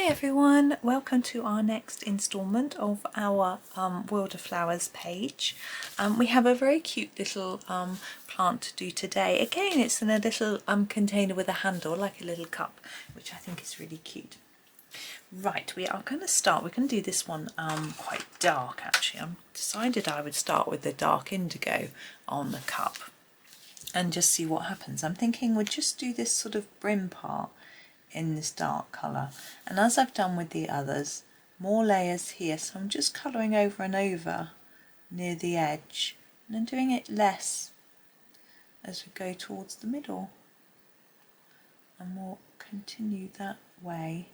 Hi everyone, welcome to our next instalment of our Wildflowers page. We have a very cute little plant to do today. Again, it's in a little container with a handle, like a little cup, which I think is really cute. Right, we are going to start, we're going to do this one quite dark actually. I decided I would start with the dark indigo on the cup and just see what happens. I'm thinking we'll just do this sort of brim part in this dark colour, and as I've done with the others, more layers here, so I'm just colouring over and over near the edge and then doing it less as we go towards the middle, and we'll continue that way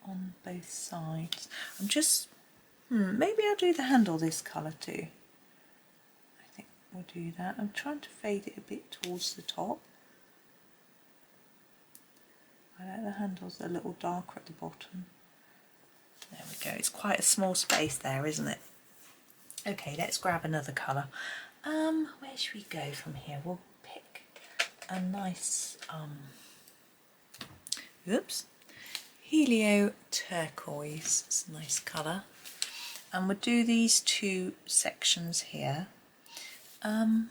on both sides. I'm just maybe I'll do the handle this colour too. I think we'll do that. I'm trying to fade it a bit towards the top. I like the handles a little darker at the bottom. There we go, it's quite a small space there, isn't it? Okay, let's grab another colour. Where should we go from here? We'll pick a nice, Helio Turquoise. It's a nice colour. And we'll do these two sections here. I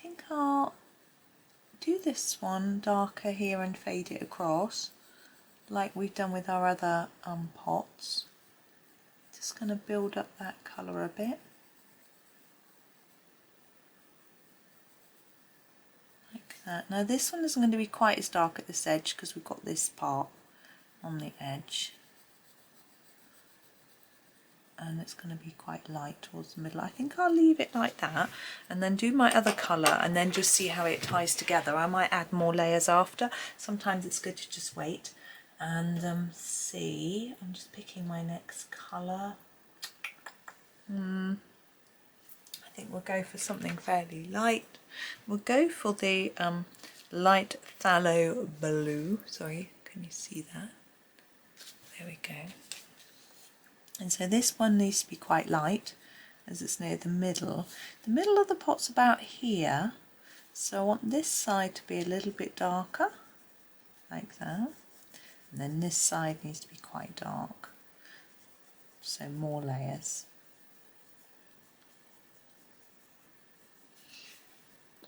think I'll do this one darker here and fade it across like we've done with our other pots. Just going to build up that colour a bit like that. Now this one isn't going to be quite as dark at this edge because we've got this part on the edge, and it's going to be quite light towards the middle. I think I'll leave it like that and then do my other colour and then just see how it ties together. I might add more layers after. Sometimes it's good to just wait and see. I'm just picking my next colour. I think we'll go for something fairly light. We'll go for the light phthalo blue. Sorry, can you see that? There we go. And so this one needs to be quite light as it's near the middle. The middle of the pot's about here, so I want this side to be a little bit darker, like that. And then this side needs to be quite dark, so more layers.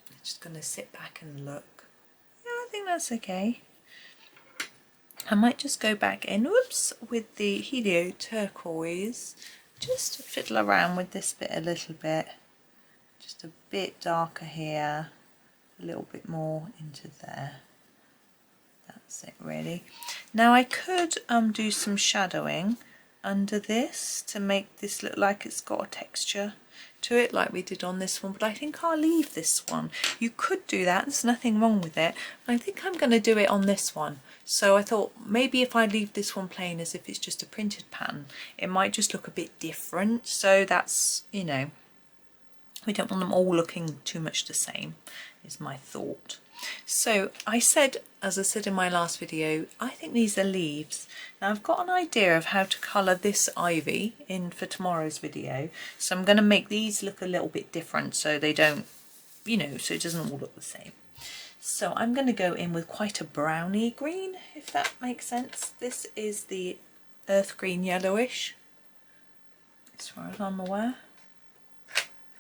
I'm just going to sit back and look. Yeah, I think that's okay. I might just go back in, with the Helio Turquoise, just fiddle around with this bit a little bit, just a bit darker here, a little bit more into there. That's it really. Now I could do some shadowing under this to make this look like it's got a texture to it like we did on this one, but I think I'll leave this one. You could do that, there's nothing wrong with it, but I think I'm going to do it on this one. So I thought maybe if I leave this one plain as if it's just a printed pattern, it might just look a bit different. So that's, you know, we don't want them all looking too much the same, is my thought. So I said, as I said in my last video, I think these are leaves. Now I've got an idea of how to colour this ivy in for tomorrow's video. So I'm going to make these look a little bit different so they don't, you know, so it doesn't all look the same. So I'm going to go in with quite a browny green, if that makes sense. This is the earth green yellowish, as far as I'm aware.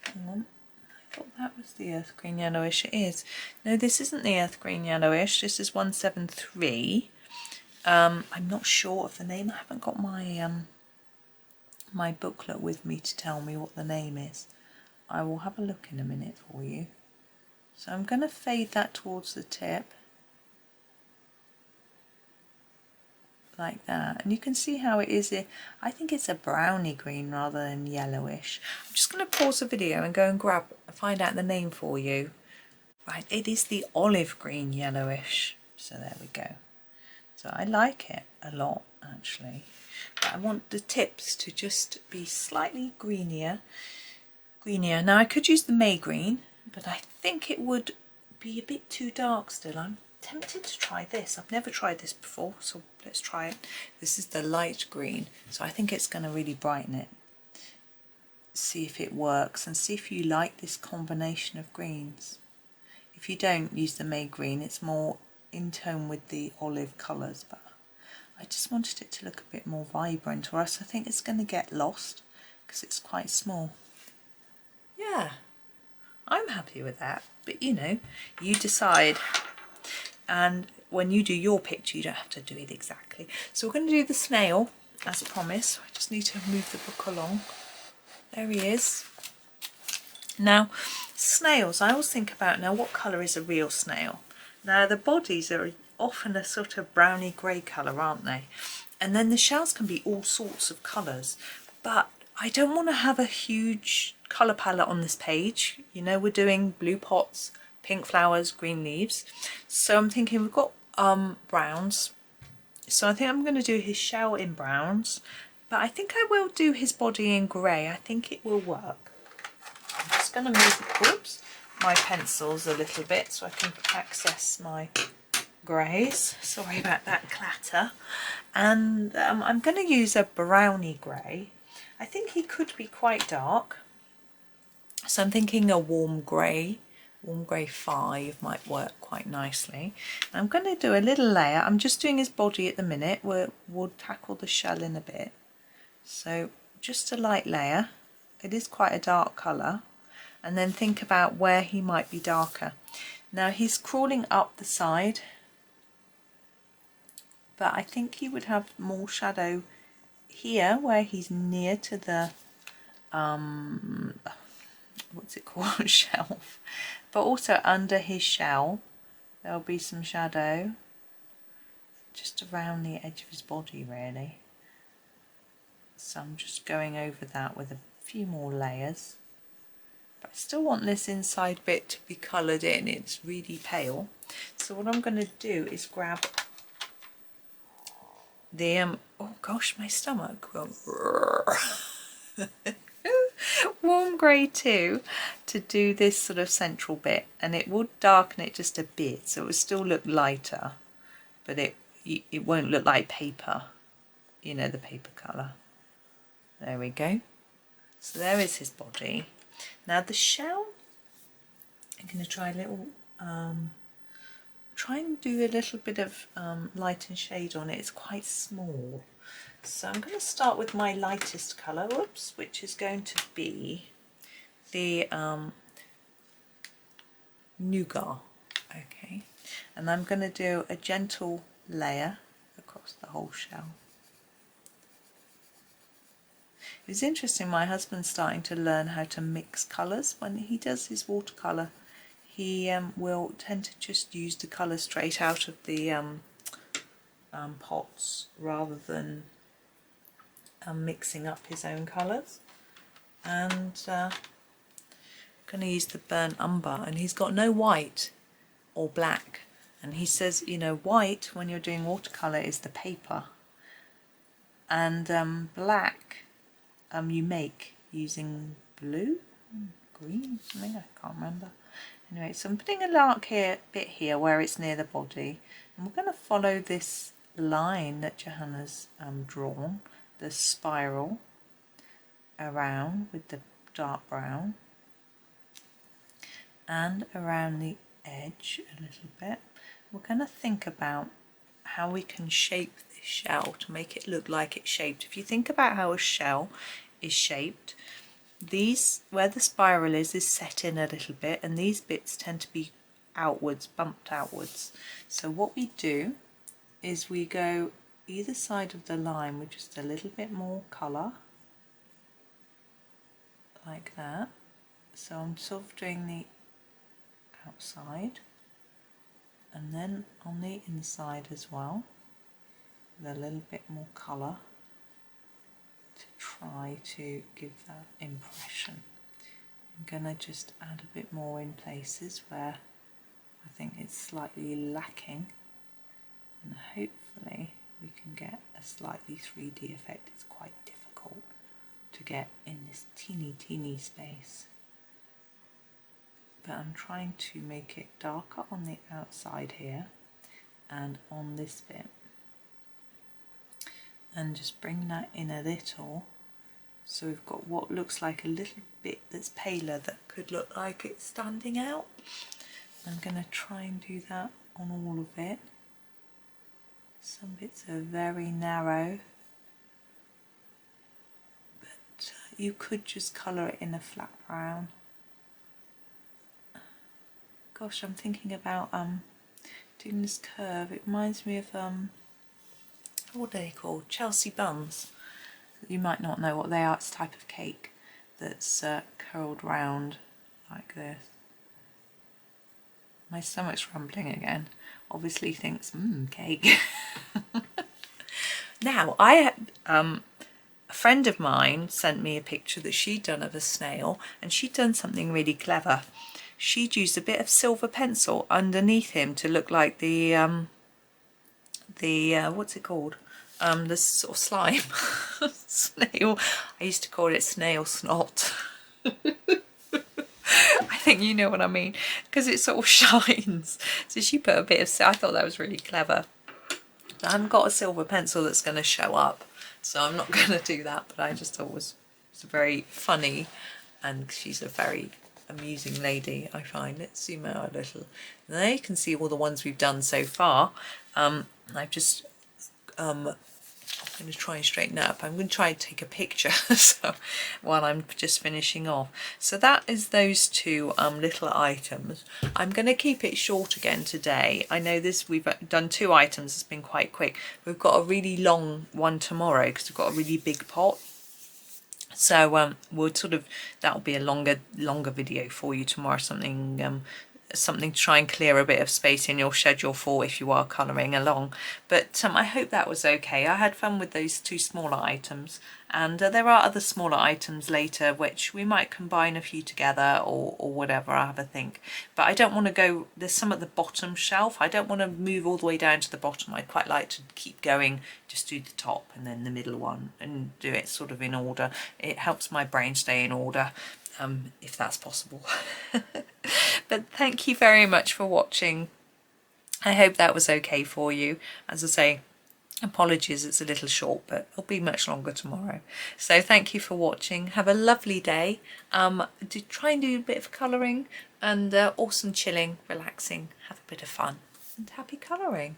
Hang on, I thought that was the earth green yellowish. It is. No, this isn't the earth green yellowish. This is 173. I'm not sure of the name. I haven't got my my booklet with me to tell me what the name is. I will have a look in a minute for you. So I'm going to fade that towards the tip, like that, and you can see how it is. I think it's a browny green rather than yellowish. I'm just going to pause the video and go and find out the name for you. Right, it is the olive green yellowish. So there we go. So I like it a lot actually, but I want the tips to just be slightly greenier. Now I could use the May green, but I think it would be a bit too dark still. I'm tempted to try this. I've never tried this before, so let's try it. This is the light green, so I think it's going to really brighten it. See if it works and see if you like this combination of greens. If you don't use the May green, it's more in tone with the olive colours, but I just wanted it to look a bit more vibrant, or else I think it's going to get lost because it's quite small. Yeah, I'm happy with that, but you know, you decide. And when you do your picture, you don't have to do it exactly. So we're going to do the snail as promised. I just need to move the book along. There he is. Now, snails, I always think about, now what colour is a real snail? Now the bodies are often a sort of browny grey colour, aren't they? And then the shells can be all sorts of colours. But I don't want to have a huge colour palette on this page. You know, we're doing blue pots, pink flowers, green leaves. So I'm thinking we've got browns. So I think I'm going to do his shell in browns. But I think I will do his body in grey. I think it will work. I'm just going to move my pencils a little bit so I can access my greys. Sorry about that clatter. And I'm going to use a browny grey. I think he could be quite dark. So I'm thinking a warm grey 5 might work quite nicely. I'm going to do a little layer. I'm just doing his body at the minute. We'll tackle the shell in a bit. So just a light layer. It is quite a dark colour. And then think about where he might be darker. Now he's crawling up the side, but I think he would have more shadow here where he's near to the what's it called, shelf, but also under his shell there'll be some shadow just around the edge of his body really. So I'm just going over that with a few more layers, but I still want this inside bit to be coloured in. It's really pale. So what I'm going to do is grab the oh gosh, my stomach warm grey too, to do this sort of central bit, and it would darken it just a bit so it would still look lighter, but it won't look like paper, you know, the paper colour. There we go. So there is his body. Now the shell, I'm going to try a little try and do a little bit of light and shade on it. It's quite small. So I'm going to start with my lightest colour, which is going to be the Nougat. Okay, and I'm going to do a gentle layer across the whole shell. It's interesting, my husband's starting to learn how to mix colours. When he does his watercolour, he will tend to just use the colour straight out of the pots rather than mixing up his own colours. And I'm going to use the burnt umber, and he's got no white or black, and he says, you know, white when you're doing watercolour is the paper, and black you make using blue, green, something, I can't remember. Anyway, so I'm putting a dark bit here where it's near the body, and we're going to follow this line that Johanna's drawn, the spiral around with the dark brown, and around the edge a little bit. We're going to think about how we can shape this shell to make it look like it's shaped. If you think about how a shell is shaped, these, where the spiral is set in a little bit, and these bits tend to be outwards, bumped outwards. So what we do is we go either side of the line with just a little bit more colour, like that. So I'm sort of doing the outside, and then on the inside as well, with a little bit more colour to try to give that impression. I'm going to just add a bit more in places where I think it's slightly lacking, and hopefully we can get a slightly 3D effect. It's quite difficult to get in this teeny space, but I'm trying to make it darker on the outside here and on this bit, and just bring that in a little, so we've got what looks like a little bit that's paler that could look like it's standing out. I'm going to try and do that on all of it. Some bits are very narrow, but you could just colour it in a flat brown. Gosh, I'm thinking about doing this curve. It reminds me of what are they called? Chelsea buns. You might not know what they are. It's a type of cake that's curled round like this. My stomach's rumbling again. Obviously thinks, cake. Now, a friend of mine sent me a picture that she'd done of a snail, and she'd done something really clever. She'd used a bit of silver pencil underneath him to look like the what's it called? The sort of slime. Snail. I used to call it snail snot. I think you know what I mean, because it sort of shines. So she put a bit of, I thought that was really clever. I haven't got a silver pencil that's going to show up, so I'm not going to do that, but I just thought it was very funny, and she's a very amusing lady, I find. Let's zoom out a little. There you can see all the ones we've done so far. I've just I'm going to try and straighten it up. I'm going to try and take a picture so while I'm just finishing off. So that is those two little items. I'm going to keep it short again today. I know we've done 2 items. It's been quite quick. We've got a really long one tomorrow because we've got a really big pot. So we'll that'll be a longer video for you tomorrow. Something to try and clear a bit of space in your schedule for if you are colouring along. But I hope that was okay. I had fun with those 2 smaller items, and there are other smaller items later which we might combine a few together or whatever. I'll have a think. But I don't want to go, there's some at the bottom shelf. I don't want to move all the way down to the bottom. I'd quite like to keep going, just do the top and then the middle one and do it sort of in order. It helps my brain stay in order. If that's possible. But thank you very much for watching. I hope that was okay for you. As I say, apologies it's a little short, but it'll be much longer tomorrow. So thank you for watching. Have a lovely day. Try and do a bit of colouring and awesome chilling, relaxing. Have a bit of fun and happy colouring.